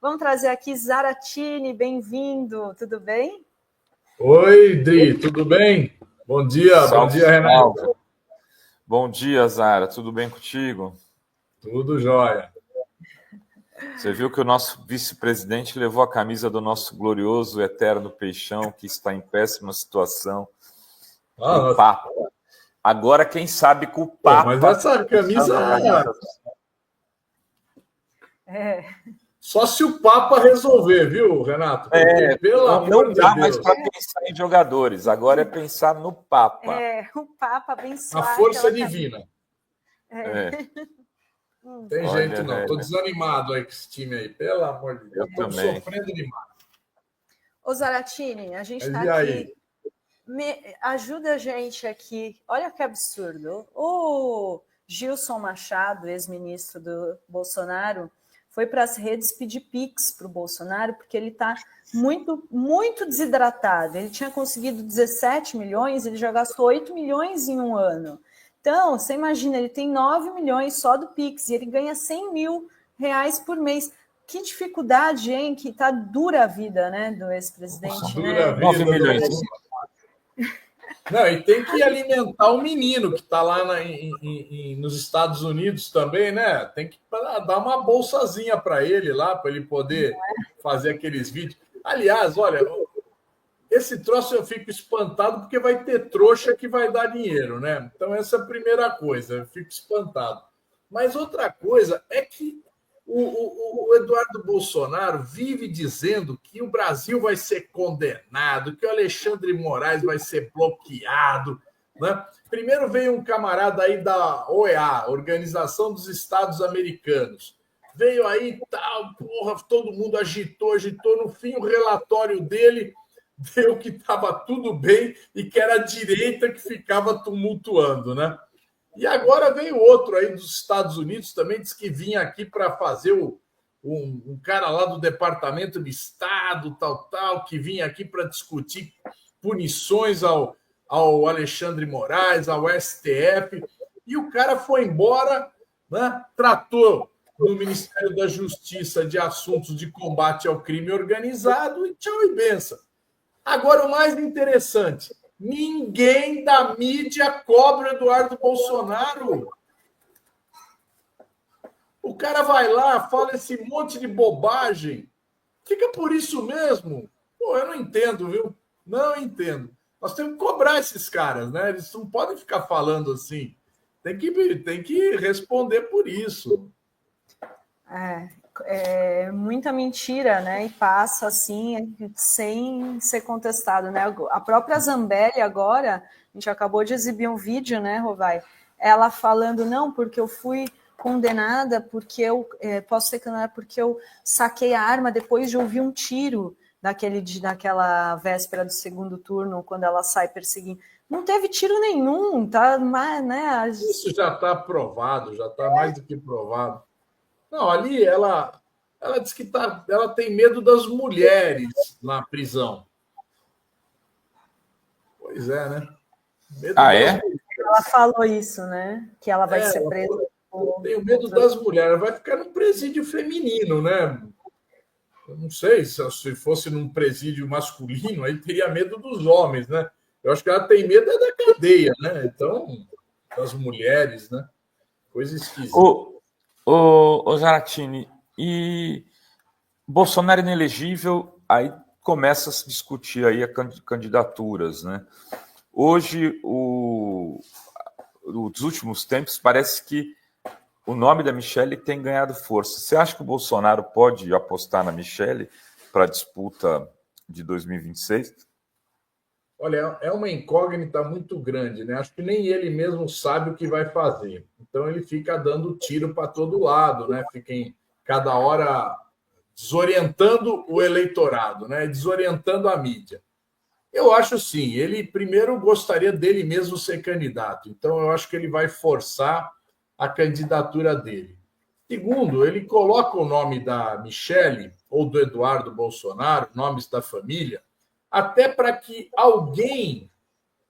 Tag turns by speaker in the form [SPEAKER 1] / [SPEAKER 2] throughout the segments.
[SPEAKER 1] Vamos trazer aqui Zaratini, bem-vindo, tudo bem?
[SPEAKER 2] Oi, Dri, tudo bem? Bom dia, Renato.
[SPEAKER 3] Salve. Bom dia, Zara, tudo bem contigo?
[SPEAKER 2] Tudo jóia.
[SPEAKER 3] Você viu que o nosso vice-presidente levou a camisa do nosso glorioso eterno Peixão, que está em péssima situação, o Papa. Agora, quem sabe com o Papa...
[SPEAKER 2] Mas essa camisa... Só se o Papa resolver, viu, Renato?
[SPEAKER 3] Não dá mais para pensar em jogadores, agora é pensar no Papa.
[SPEAKER 1] O Papa abençoar.
[SPEAKER 2] A força divina. Tem
[SPEAKER 3] Olha,
[SPEAKER 2] jeito não, tô desanimado aí com esse time aí, pelo amor de Deus.
[SPEAKER 3] Eu também.
[SPEAKER 2] Sofrendo demais.
[SPEAKER 1] Ô Zaratini, a gente está aqui... Ajuda a gente aqui. Olha que absurdo. O Gilson Machado, ex-ministro do Bolsonaro, foi para as redes pedir Pix para o Bolsonaro, porque ele está muito, muito desidratado. Ele tinha conseguido 17 milhões, ele já gastou 8 milhões em um ano. Então, você imagina, ele tem 9 milhões só do Pix e ele ganha 100 mil reais por mês. Que dificuldade, hein? Que tá dura a vida, né, do ex-presidente.
[SPEAKER 2] Dura
[SPEAKER 1] né?
[SPEAKER 2] a vida.
[SPEAKER 3] 9 milhões.
[SPEAKER 2] Não, e tem que alimentar o menino que está lá nos Estados Unidos também, né? Tem que dar uma bolsazinha para ele lá, para ele poder fazer aqueles vídeos. Aliás, olha, esse troço eu fico espantado porque vai ter trouxa que vai dar dinheiro, né? Então, essa é a primeira coisa, eu fico espantado. Mas outra coisa é que o Eduardo Bolsonaro vive dizendo que o Brasil vai ser condenado, que o Alexandre Moraes vai ser bloqueado, né? Primeiro veio um camarada aí da OEA, Organização dos Estados Americanos. Veio aí, tal, porra, todo mundo agitou. No fim, o relatório dele deu que estava tudo bem e que era a direita que ficava tumultuando, né? E agora veio outro aí dos Estados Unidos, também disse que vinha aqui para fazer um cara lá do Departamento de Estado, tal, que vinha aqui para discutir punições ao Alexandre Moraes, ao STF, e o cara foi embora, né? Tratou no Ministério da Justiça de assuntos de combate ao crime organizado e tchau e benção. Agora, o mais interessante, ninguém da mídia cobra o Eduardo Bolsonaro. O cara vai lá, fala esse monte de bobagem. Fica por isso mesmo. Pô, eu não entendo, viu? Não entendo. Nós temos que cobrar esses caras, né? Eles não podem ficar falando assim. Tem que responder por isso.
[SPEAKER 1] É muita mentira, né? E passa assim, sem ser contestado, né? A própria Zambelli agora, a gente acabou de exibir um vídeo, né, Rovai? Ela falando, não, porque eu fui condenada, porque eu posso ser condenada porque eu saquei a arma depois de ouvir um tiro daquela véspera do segundo turno, quando ela sai perseguindo. Não teve tiro nenhum, tá? Né?
[SPEAKER 2] Isso já está provado, já está mais do que provado. Não, ali ela diz que ela tem medo das mulheres na prisão. Pois é, né?
[SPEAKER 1] Ela falou isso, né? Que ela vai ser presa.
[SPEAKER 2] Tenho medo das mulheres. Ela vai ficar num presídio feminino, né? Eu não sei se fosse num presídio masculino, aí teria medo dos homens, né? Eu acho que ela tem medo da cadeia, né? Então, das mulheres, né? Coisa esquisita.
[SPEAKER 3] Ô Zaratini, e Bolsonaro inelegível, aí começa a se discutir aí candidaturas, né? Hoje, nos últimos tempos, parece que o nome da Michelle tem ganhado força. Você acha que o Bolsonaro pode apostar na Michelle para a disputa de 2026?
[SPEAKER 2] Olha, é uma incógnita muito grande, né? Acho que nem ele mesmo sabe o que vai fazer. Então ele fica dando tiro para todo lado, né? Fica em cada hora desorientando o eleitorado, né? Desorientando a mídia. Eu acho sim, ele primeiro gostaria dele mesmo ser candidato. Então eu acho que ele vai forçar a candidatura dele. Segundo, ele coloca o nome da Michelle ou do Eduardo Bolsonaro, nomes da família, até para que alguém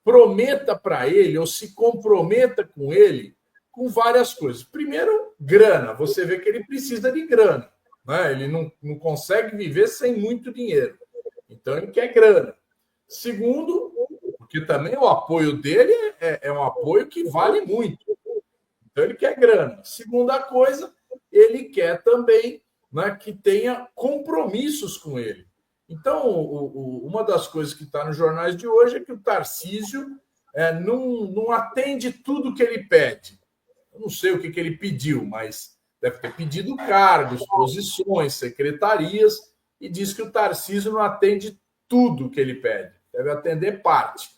[SPEAKER 2] prometa para ele ou se comprometa com ele com várias coisas. Primeiro, grana. Você vê que ele precisa de grana. né? Ele não consegue viver sem muito dinheiro. Então, ele quer grana. Segundo, porque também o apoio dele é um apoio que vale muito. Então, ele quer grana. Segunda coisa, ele quer também, né, que tenha compromissos com ele. Então, uma das coisas que está nos jornais de hoje é que o Tarcísio não atende tudo que ele pede. Eu não sei o que ele pediu, mas deve ter pedido cargos, posições, secretarias, e diz que o Tarcísio não atende tudo que ele pede, deve atender parte,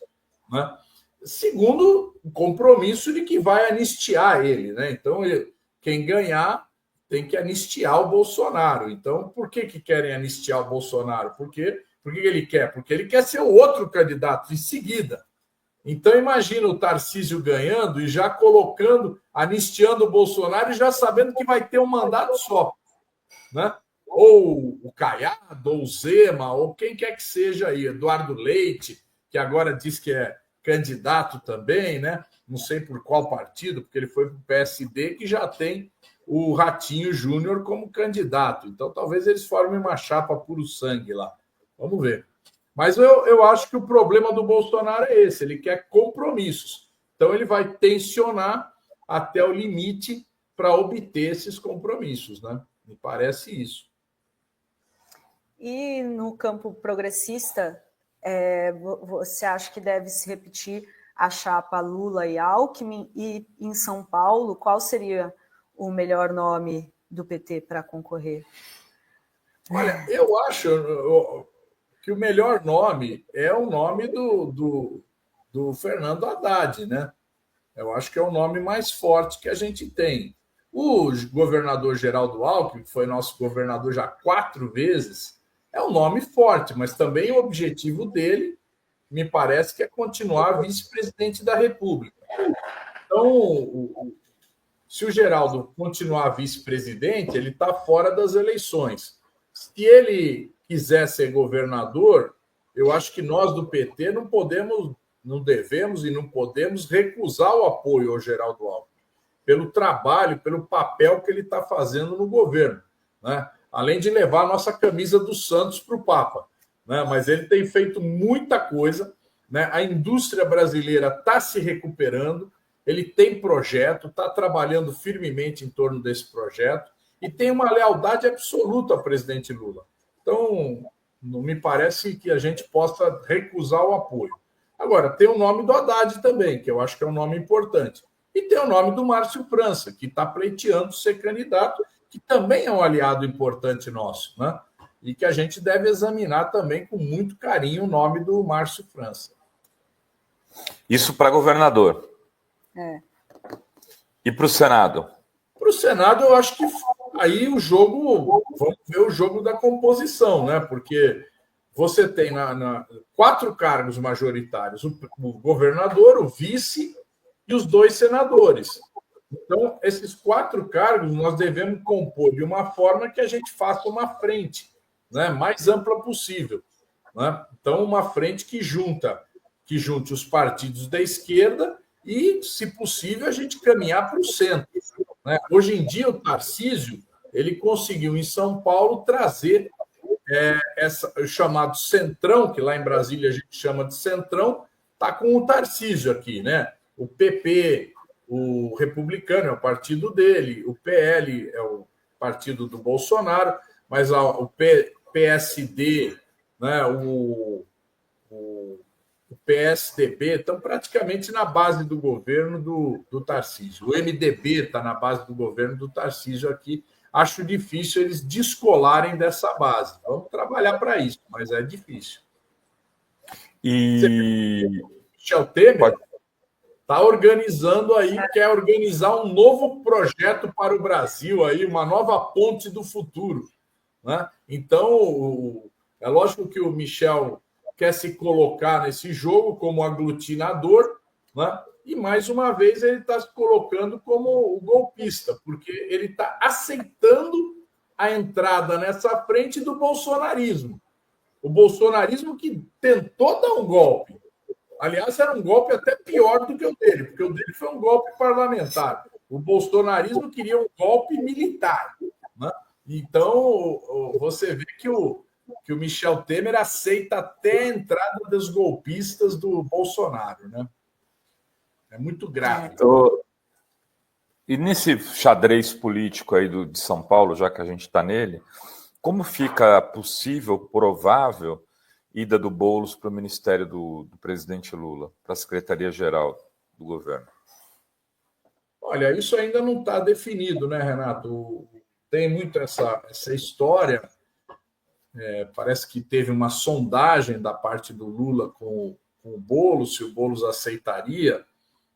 [SPEAKER 2] né? Segundo, o compromisso de que vai anistiar ele, né? Então, quem ganhar tem que anistiar o Bolsonaro. Então, por que querem anistiar o Bolsonaro? Por que ele quer? Porque ele quer ser o outro candidato em seguida. Então, imagina o Tarcísio ganhando e já anistiando o Bolsonaro e já sabendo que vai ter um mandato só, né? Ou o Caiado, ou o Zema, ou quem quer que seja aí, Eduardo Leite, que agora diz que é candidato também, né? Não sei por qual partido, porque ele foi para o PSD, que já tem o Ratinho Júnior como candidato. Então, talvez eles formem uma chapa puro sangue lá. Vamos ver. Mas eu acho que o problema do Bolsonaro é esse, ele quer compromissos. Então, ele vai tensionar até o limite para obter esses compromissos, né? Me parece isso.
[SPEAKER 1] E no campo progressista, você acha que deve se repetir a chapa Lula e Alckmin? E em São Paulo, qual seria o melhor nome do PT para concorrer?
[SPEAKER 2] Olha, eu acho que o melhor nome é o nome do Fernando Haddad, né? Eu acho que é o nome mais forte que a gente tem. O governador Geraldo Alckmin, que foi nosso governador já 4 vezes, é um nome forte, mas também o objetivo dele, me parece, que é continuar vice-presidente da República. Então, se o Geraldo continuar vice-presidente, ele está fora das eleições. Se ele quiser ser governador, eu acho que nós do PT não devemos e não podemos recusar o apoio ao Geraldo Alckmin, pelo trabalho, pelo papel que ele está fazendo no governo, né? Além de levar a nossa camisa do Santos para o Papa, né? Mas ele tem feito muita coisa, né? A indústria brasileira está se recuperando, ele tem projeto, está trabalhando firmemente em torno desse projeto e tem uma lealdade absoluta ao presidente Lula. Então, não me parece que a gente possa recusar o apoio. Agora, tem o nome do Haddad também, que eu acho que é um nome importante. E tem o nome do Márcio França, que está pleiteando ser candidato, que também é um aliado importante nosso, né? E que a gente deve examinar também com muito carinho o nome do Márcio França.
[SPEAKER 3] Isso para governador. E para o Senado?
[SPEAKER 2] Para o Senado, eu acho que aí vamos ver o jogo da composição, né? Porque você tem 4 cargos majoritários: o governador, o vice e os 2 senadores. Então, esses 4 cargos nós devemos compor de uma forma que a gente faça uma frente, né, mais ampla possível, né? Então, uma frente que junte os partidos da esquerda e, se possível, a gente caminhar para o centro, né? Hoje em dia, o Tarcísio ele conseguiu, em São Paulo, trazer o chamado Centrão, que lá em Brasília a gente chama de Centrão, está com o Tarcísio aqui, né? O PP, o Republicano é o partido dele, o PL é o partido do Bolsonaro, mas o PSD, né, o PSDB estão praticamente na base do governo do Tarcísio. O MDB está na base do governo do Tarcísio aqui. Acho difícil eles descolarem dessa base. Vamos trabalhar para isso, mas é difícil.
[SPEAKER 3] E
[SPEAKER 2] Michel Temer está organizando aí, quer organizar um novo projeto para o Brasil, aí, uma nova ponte do futuro, né? Então, é lógico que o Michel quer se colocar nesse jogo como aglutinador, né? E, mais uma vez, ele está se colocando como o golpista, porque ele está aceitando a entrada nessa frente do bolsonarismo. O bolsonarismo que tentou dar um golpe. Aliás, era um golpe até pior do que o dele, porque o dele foi um golpe parlamentar. O bolsonarismo queria um golpe militar, né? Então, você vê que o Michel Temer aceita até a entrada dos golpistas do Bolsonaro, né? É muito grave.
[SPEAKER 3] E nesse xadrez político aí de São Paulo, já que a gente está nele, como fica possível, provável, ida do Boulos para o ministério do presidente Lula, para a Secretaria-Geral do governo?
[SPEAKER 2] Olha, isso ainda não está definido, né, Renato? Tem muito essa história. Parece que teve uma sondagem da parte do Lula com o Boulos, se o Boulos aceitaria.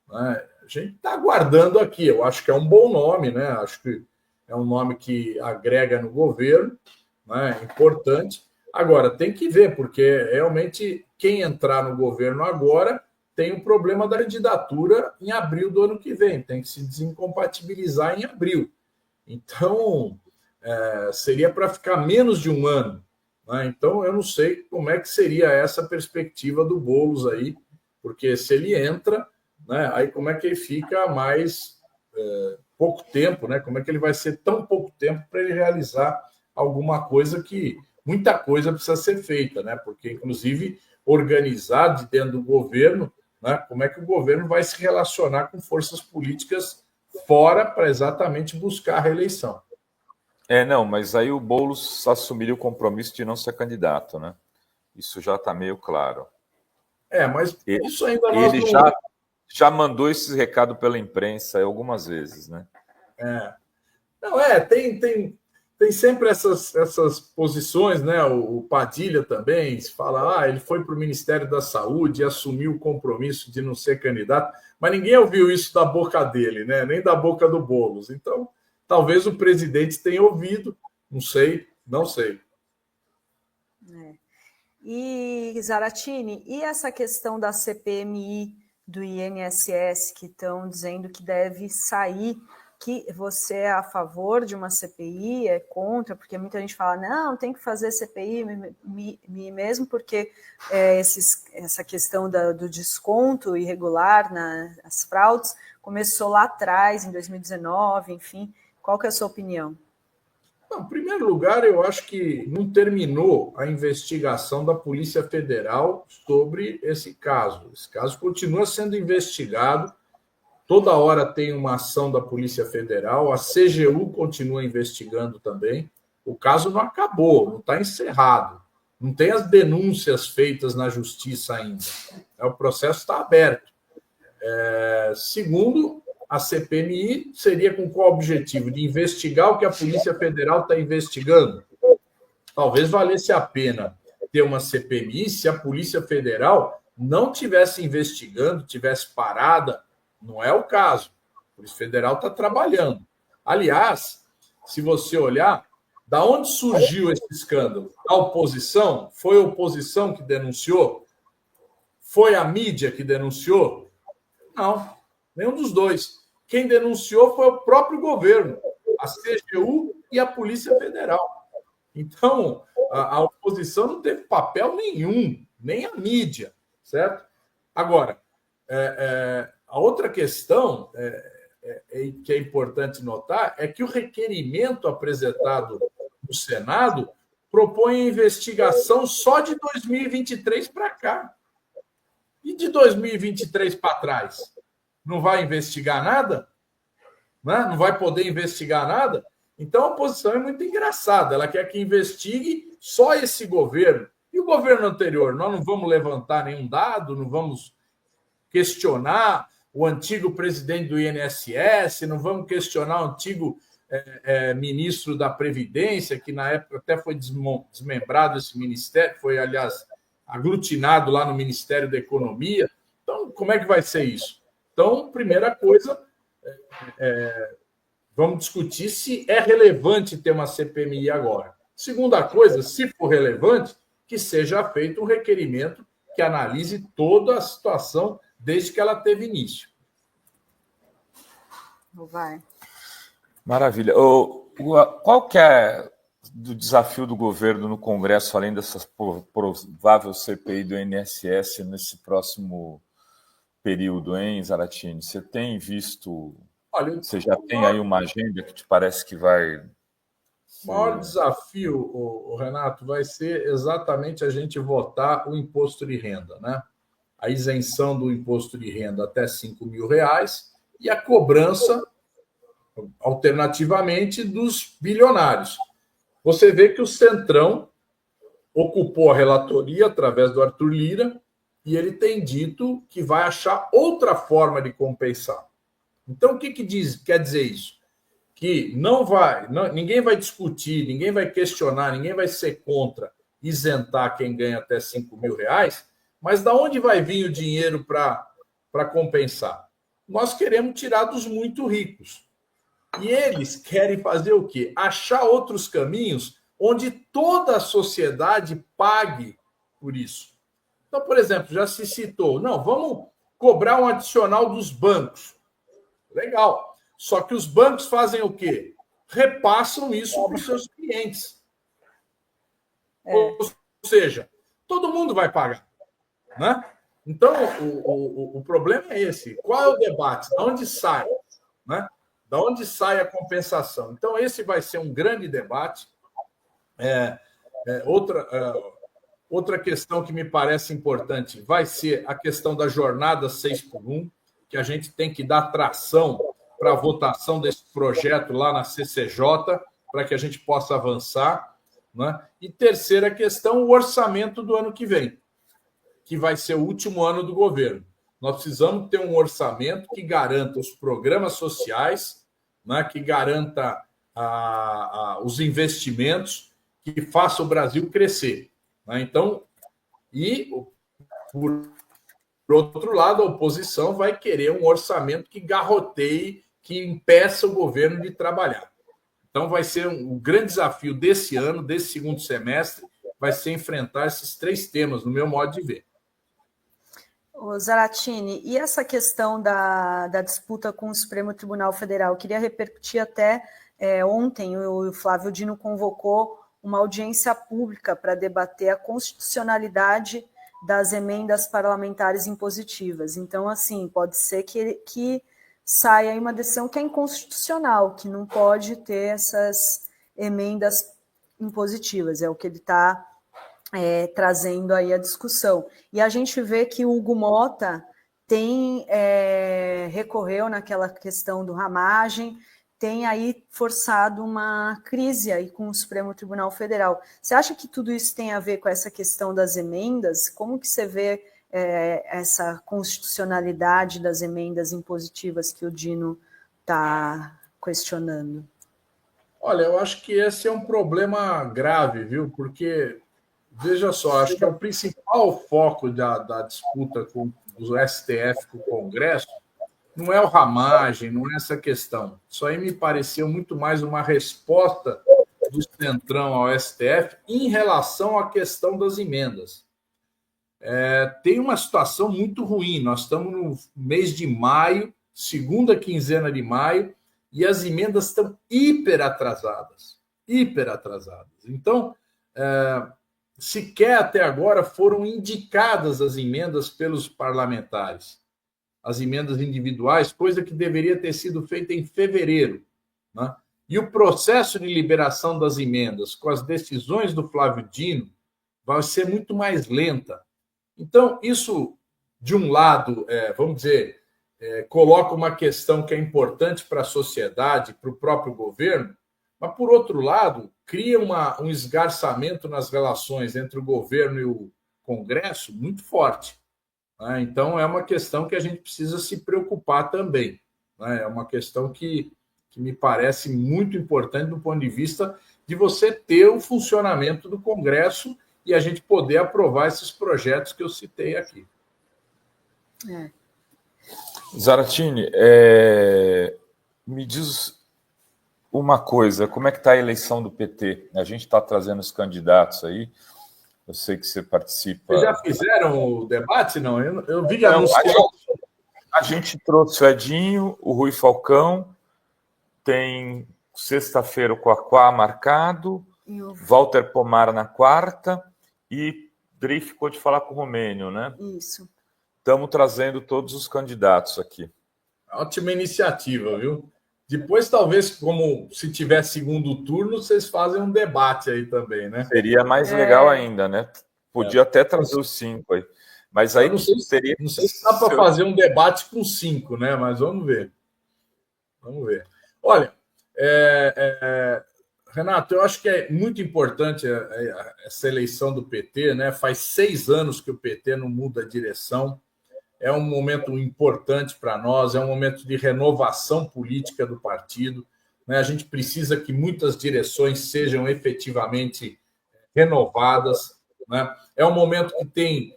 [SPEAKER 2] Né? A gente está aguardando aqui. Eu acho que é um bom nome, né? Acho que é um nome que agrega no governo, né? Importante. Agora, tem que ver, porque realmente quem entrar no governo agora tem o problema da candidatura em abril do ano que vem, tem que se desincompatibilizar em abril. Então, seria para ficar menos de um ano. Né? Então, eu não sei como é que seria essa perspectiva do Boulos aí, porque se ele entra, né, aí como é que ele fica mais pouco tempo, né? Como é que ele vai ser tão pouco tempo para ele realizar alguma coisa que muita coisa precisa ser feita, né? Porque, inclusive, organizar de dentro do governo, né? Como é que o governo vai se relacionar com forças políticas fora para exatamente buscar a reeleição.
[SPEAKER 3] Não, mas aí o Boulos assumiria o compromisso de não ser candidato, né? Isso já está meio claro.
[SPEAKER 2] Mas isso ainda
[SPEAKER 3] ele já mandou esse recado pela imprensa algumas vezes, né?
[SPEAKER 2] Não, tem sempre essas posições, né? O Padilha também se fala, ele foi para o Ministério da Saúde e assumiu o compromisso de não ser candidato, mas ninguém ouviu isso da boca dele, né? Nem da boca do Boulos. Então, talvez o presidente tenha ouvido, não sei.
[SPEAKER 1] E, Zaratini, e essa questão da CPMI do INSS, que estão dizendo que deve sair, que você é a favor de uma CPI, é contra, porque muita gente fala, não, tem que fazer CPI mesmo, porque essa questão do desconto irregular nas fraudes começou lá atrás, em 2019, enfim. Qual que é a sua opinião?
[SPEAKER 2] Em primeiro lugar, eu acho que não terminou a investigação da Polícia Federal sobre esse caso. Esse caso continua sendo investigado. Toda hora tem uma ação da Polícia Federal, a CGU continua investigando também. O caso não acabou, não está encerrado. Não tem as denúncias feitas na justiça ainda. O processo está aberto. Segundo, a CPMI seria com qual objetivo? De investigar o que a Polícia Federal está investigando? Talvez valesse a pena ter uma CPMI se a Polícia Federal não estivesse investigando, estivesse parada. Não é o caso. A Polícia Federal está trabalhando. Aliás, se você olhar, da onde surgiu esse escândalo? A oposição? Foi a oposição que denunciou? Foi a mídia que denunciou? Não, nenhum dos dois. Quem denunciou foi o próprio governo, a CGU e a Polícia Federal. Então, a oposição não teve papel nenhum, nem a mídia, certo? Agora, a outra questão que é importante notar é que o requerimento apresentado no Senado propõe a investigação só de 2023 para cá. E de 2023 para trás? Não vai investigar nada? Né? Não vai poder investigar nada? Então a oposição é muito engraçada. Ela quer que investigue só esse governo. E o governo anterior? Nós não vamos levantar nenhum dado, não vamos questionar o antigo presidente do INSS, não vamos questionar o antigo ministro da Previdência, que na época até foi desmembrado esse ministério, foi, aliás, aglutinado lá no Ministério da Economia. Então, como é que vai ser isso? Então, primeira coisa, vamos discutir se é relevante ter uma CPMI agora. Segunda coisa, se for relevante, que seja feito um requerimento que analise toda a situação desde que ela teve início.
[SPEAKER 1] Vai.
[SPEAKER 3] Maravilha. Qual que é do desafio do governo no Congresso, além dessa provável CPI do INSS nesse próximo período, hein, Zaratini? Você tem visto... Olha, você já tem aí uma agenda que te parece que vai
[SPEAKER 2] O maior desafio, o Renato, vai ser exatamente a gente votar o imposto de renda, né? A isenção do imposto de renda até R$5.000 e a cobrança, alternativamente, dos bilionários. Você vê que o Centrão ocupou a relatoria através do Arthur Lira e ele tem dito que vai achar outra forma de compensar. Então, o que quer dizer isso? Que ninguém vai discutir, ninguém vai questionar, ninguém vai ser contra isentar quem ganha até R$5.000, mas da onde vai vir o dinheiro para compensar? Nós queremos tirar dos muito ricos. E eles querem fazer o quê? Achar outros caminhos onde toda a sociedade pague por isso. Então, por exemplo, já se citou, não, vamos cobrar um adicional dos bancos. Legal. Só que os bancos fazem o quê? Repassam isso para os seus clientes. Ou seja, todo mundo vai pagar. Né? Então, o problema é esse. Qual é o debate? De onde sai? Né? Da onde sai a compensação? Então, esse vai ser um grande debate. Outra questão que me parece importante vai ser a questão da jornada 6x1, que a gente tem que dar tração para a votação desse projeto lá na CCJ, para que a gente possa avançar. Né? E terceira questão, o orçamento do ano que vem, que vai ser o último ano do governo. Nós precisamos ter um orçamento que garanta os programas sociais, né, que garanta os investimentos, que faça o Brasil crescer. Né? Então, e por outro lado, a oposição vai querer um orçamento que garroteie, que impeça o governo de trabalhar. Então, vai ser um grande desafio desse ano, desse segundo semestre, vai ser enfrentar esses três temas, no meu modo de ver.
[SPEAKER 1] Ô Zaratini, e essa questão da disputa com o Supremo Tribunal Federal? Eu queria repercutir até ontem, o Flávio Dino convocou uma audiência pública para debater a constitucionalidade das emendas parlamentares impositivas. Então, assim, pode ser que saia aí uma decisão que é inconstitucional, que não pode ter essas emendas impositivas, é o que ele está trazendo aí a discussão. E a gente vê que o Hugo Mota recorreu naquela questão do ramagem, tem aí forçado uma crise aí com o Supremo Tribunal Federal. Você acha que tudo isso tem a ver com essa questão das emendas? Como que você vê essa constitucionalidade das emendas impositivas que o Dino está questionando?
[SPEAKER 2] Olha, eu acho que esse é um problema grave, viu? Porque, veja só, acho que é o principal foco da disputa do STF com o Congresso não é o ramagem, não é essa questão. Isso aí me pareceu muito mais uma resposta do Centrão ao STF em relação à questão das emendas. Tem uma situação muito ruim. Nós estamos no mês de maio, segunda quinzena de maio, e as emendas estão hiper atrasadas. Então, sequer até agora foram indicadas as emendas pelos parlamentares. As emendas individuais, coisa que deveria ter sido feita em fevereiro. Né? E o processo de liberação das emendas, com as decisões do Flávio Dino, vai ser muito mais lenta. Então, isso, de um lado, vamos dizer, coloca uma questão que é importante para a sociedade, para o próprio governo, mas, por outro lado, cria um esgarçamento nas relações entre o governo e o Congresso muito forte. Então, é uma questão que a gente precisa se preocupar também. É uma questão que me parece muito importante do ponto de vista de você ter o funcionamento do Congresso e a gente poder aprovar esses projetos que eu citei aqui.
[SPEAKER 3] Zaratini, me diz uma coisa, como é que está a eleição do PT? A gente está trazendo os candidatos aí. Eu sei que você participa.
[SPEAKER 2] Vocês já fizeram o debate? Não, eu vi anunciado.
[SPEAKER 3] A gente trouxe o Edinho, o Rui Falcão, tem sexta-feira o Quaquá marcado, Walter Pomar na quarta, e Dri ficou de falar com o Romênio, né?
[SPEAKER 1] Isso.
[SPEAKER 3] Estamos trazendo todos os candidatos aqui.
[SPEAKER 2] Ótima iniciativa, viu? Depois, talvez, como se tiver segundo turno, vocês fazem um debate aí também, né?
[SPEAKER 3] Seria mais legal ainda, né? Podia até trazer os 5 aí. Mas aí
[SPEAKER 2] não sei se dá para fazer um debate com 5, né? Mas vamos ver. Vamos ver. Olha, Renato, eu acho que é muito importante essa eleição do PT, né? Faz 6 anos que o PT não muda a direção. É um momento importante para nós, é um momento de renovação política do partido, né? A gente precisa que muitas direções sejam efetivamente renovadas, né? É um momento que tem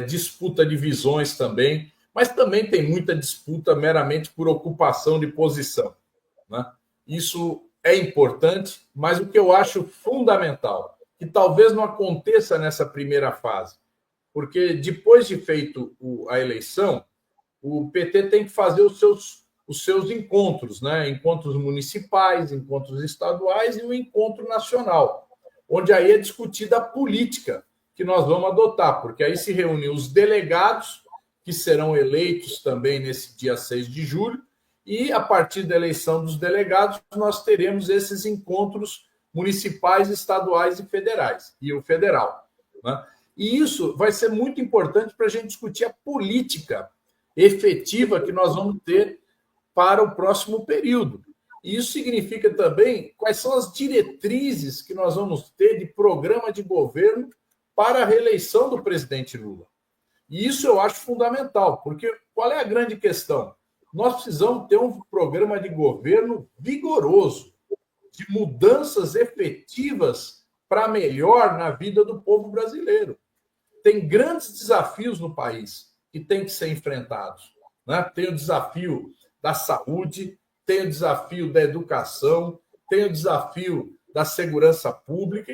[SPEAKER 2] disputa de visões também, mas também tem muita disputa meramente por ocupação de posição, né? Isso é importante, mas o que eu acho fundamental, que talvez não aconteça nessa primeira fase, porque depois de feito a eleição, o PT tem que fazer os seus encontros, né? Encontros municipais, encontros estaduais e o encontro nacional, onde aí é discutida a política que nós vamos adotar, porque aí se reúnem os delegados, que serão eleitos também nesse dia 6 de julho, e a partir da eleição dos delegados, nós teremos esses encontros municipais, estaduais e federais, e o federal, né? E isso vai ser muito importante para a gente discutir a política efetiva que nós vamos ter para o próximo período. E isso significa também quais são as diretrizes que nós vamos ter de programa de governo para a reeleição do presidente Lula. E isso eu acho fundamental, porque qual é a grande questão? Nós precisamos ter um programa de governo vigoroso, de mudanças efetivas para melhor na vida do povo brasileiro. Tem grandes desafios no país que têm que ser enfrentados, né? Tem o desafio da saúde, tem o desafio da educação, tem o desafio da segurança pública,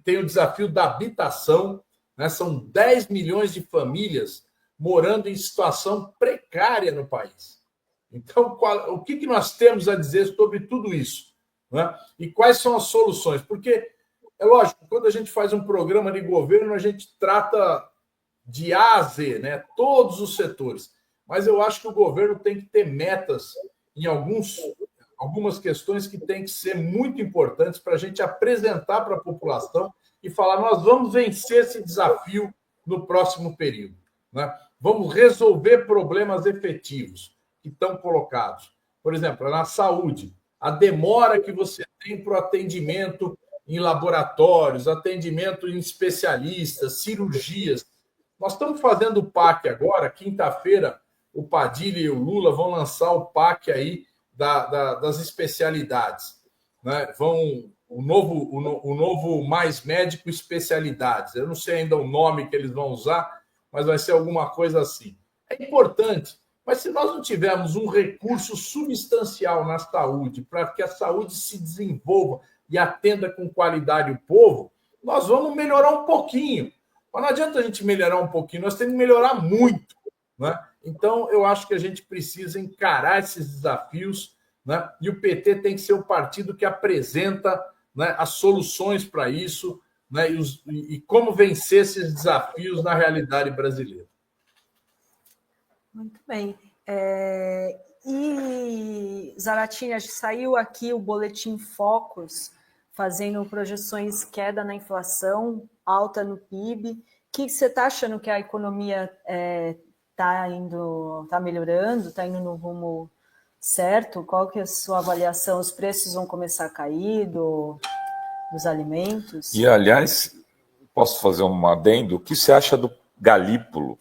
[SPEAKER 2] tem o desafio da habitação, né? São 10 milhões de famílias morando em situação precária no país. Então, o que nós temos a dizer sobre tudo isso, né? E quais são as soluções? Porque é lógico, quando a gente faz um programa de governo, a gente trata de A a Z, né? Todos os setores. Mas eu acho que o governo tem que ter metas em algumas questões que têm que ser muito importantes para a gente apresentar para a população e falar: nós vamos vencer esse desafio no próximo período, né? Vamos resolver problemas efetivos que estão colocados. Por exemplo, na saúde, a demora que você tem para o atendimento em laboratórios, atendimento em especialistas, cirurgias. Nós estamos fazendo o PAC agora, quinta-feira, o Padilha e o Lula vão lançar o PAC aí das especialidades, né? O novo Mais Médico Especialidades. Eu não sei ainda o nome que eles vão usar, mas vai ser alguma coisa assim. É importante, mas se nós não tivermos um recurso substancial na saúde para que a saúde se desenvolva e atenda com qualidade o povo, nós vamos melhorar um pouquinho. Mas não adianta a gente melhorar um pouquinho, nós temos que melhorar muito, né? Então, eu acho que a gente precisa encarar esses desafios, né? E o PT tem que ser o partido que apresenta, né, as soluções para isso, né? E como vencer esses desafios na realidade brasileira.
[SPEAKER 1] Muito bem. E, Zaratina, saiu aqui o Boletim Focus, fazendo projeções queda na inflação, alta no PIB. O que você está achando que a economia está melhorando, está indo no rumo certo? Qual que é a sua avaliação? Os preços vão começar a cair dos alimentos?
[SPEAKER 3] E, aliás, posso fazer um adendo? O que você acha do Galípolo?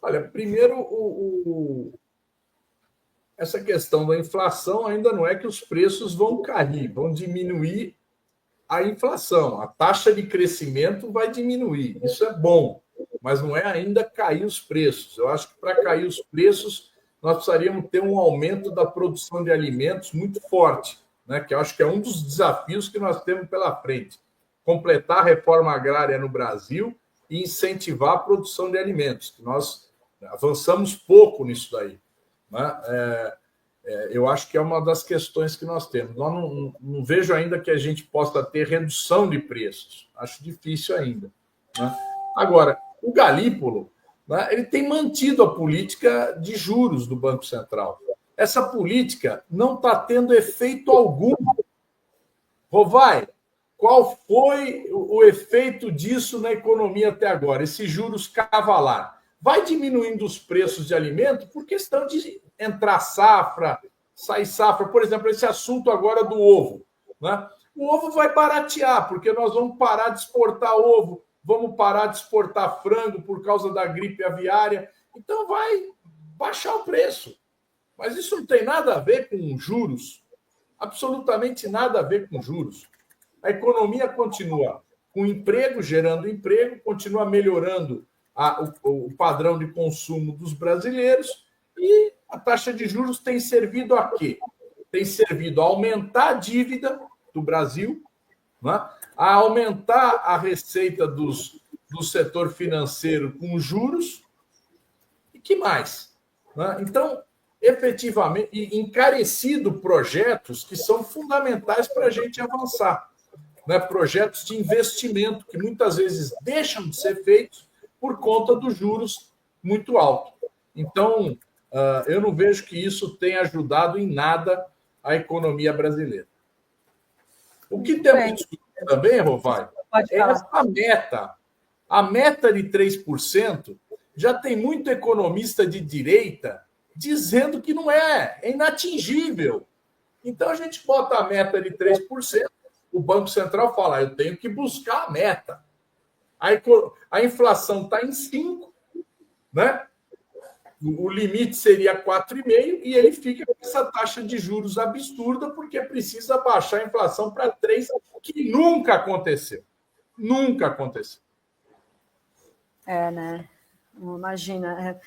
[SPEAKER 2] Olha, primeiro, essa questão da inflação ainda não é que os preços vão cair, vão diminuir a inflação. A taxa de crescimento vai diminuir. Isso é bom, mas não é ainda cair os preços. Eu acho que para cair os preços, nós precisaríamos ter um aumento da produção de alimentos muito forte, né? Que eu acho que é um dos desafios que nós temos pela frente. Completar a reforma agrária no Brasil e incentivar a produção de alimentos, que nós avançamos pouco nisso daí, né? Eu acho que é uma das questões que nós temos. Nós não vejo ainda que a gente possa ter redução de preços. Acho difícil ainda, né? Agora, o Galípolo, né, ele tem mantido a política de juros do Banco Central. essa política não está tendo efeito algum. Rovai, qual foi o efeito disso na economia até agora? Esses juros cavalar. Vai diminuindo os preços de alimento por questão de entrar safra, sair safra. Por exemplo, esse assunto agora do ovo, né? O ovo vai baratear, porque nós vamos parar de exportar ovo, vamos parar de exportar frango por causa da gripe aviária. Então vai baixar o preço. Mas isso não tem nada a ver com juros. Absolutamente nada a ver com juros. A economia continua com emprego, gerando emprego, continua melhorando o padrão de consumo dos brasileiros e a taxa de juros tem servido a quê? Tem servido a aumentar a dívida do Brasil, né? A aumentar a receita do setor financeiro com juros e que mais? Né? Então, efetivamente, encarecido projetos que são fundamentais para a gente avançar. Né? Projetos de investimento que muitas vezes deixam de ser feitos por conta dos juros muito altos. Então, eu não vejo que isso tenha ajudado em nada a economia brasileira. O que temos discutido também, Rovai, é essa meta. A meta de 3% já tem muito economista de direita dizendo que não é inatingível. Então, a gente bota a meta de 3%, o Banco Central fala, eu tenho que buscar a meta. A inflação está em 5%, né? O limite seria 4,5% e ele fica com essa taxa de juros absurda porque precisa baixar a inflação para 3%, que nunca aconteceu. Nunca aconteceu.
[SPEAKER 1] Né? Imagina.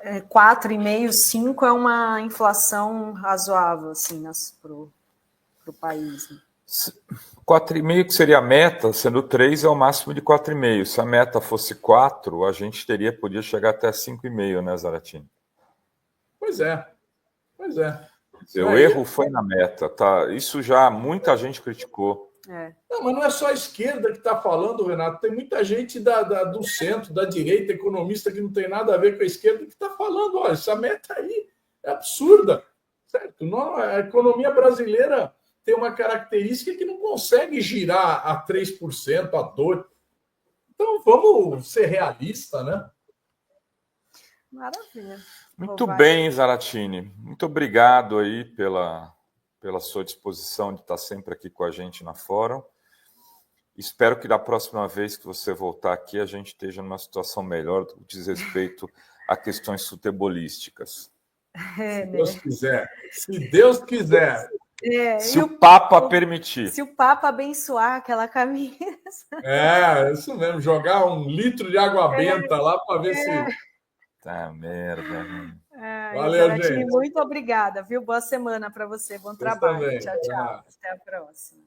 [SPEAKER 1] 4,5%, 5% é uma inflação razoável assim, para o país. Né?
[SPEAKER 3] 4,5% que seria a meta, sendo 3% é o máximo de 4,5%. Se a meta fosse 4%, a gente podia chegar até 5,5%, né, Zaratini?
[SPEAKER 2] Pois é.
[SPEAKER 3] O erro foi na meta, tá? Isso já muita gente criticou.
[SPEAKER 2] Não, mas não é só a esquerda que está falando, Renato. Tem muita gente do centro, da direita, economista que não tem nada a ver com a esquerda, que está falando, olha, essa meta aí é absurda. Certo? Não, a economia brasileira tem uma característica que não consegue girar a 3%, a 2%. Então, vamos ser realistas, né?
[SPEAKER 1] Maravilha.
[SPEAKER 3] Muito bem, Zaratini. Muito obrigado aí pela sua disposição de estar sempre aqui com a gente na Fórum. Espero que da próxima vez que você voltar aqui, a gente esteja numa situação melhor do que diz respeito a questões futebolísticas.
[SPEAKER 2] Se Deus quiser. Se Deus quiser.
[SPEAKER 3] Se o Papa permitir.
[SPEAKER 1] Se o Papa abençoar aquela camisa.
[SPEAKER 2] Isso mesmo. Jogar 1 litro de água benta lá para ver se...
[SPEAKER 3] Tá merda.
[SPEAKER 2] Valeu, gente.
[SPEAKER 1] Muito obrigada, viu? Boa semana para você. Bom trabalho.
[SPEAKER 2] Também.
[SPEAKER 1] Tchau. Até a próxima.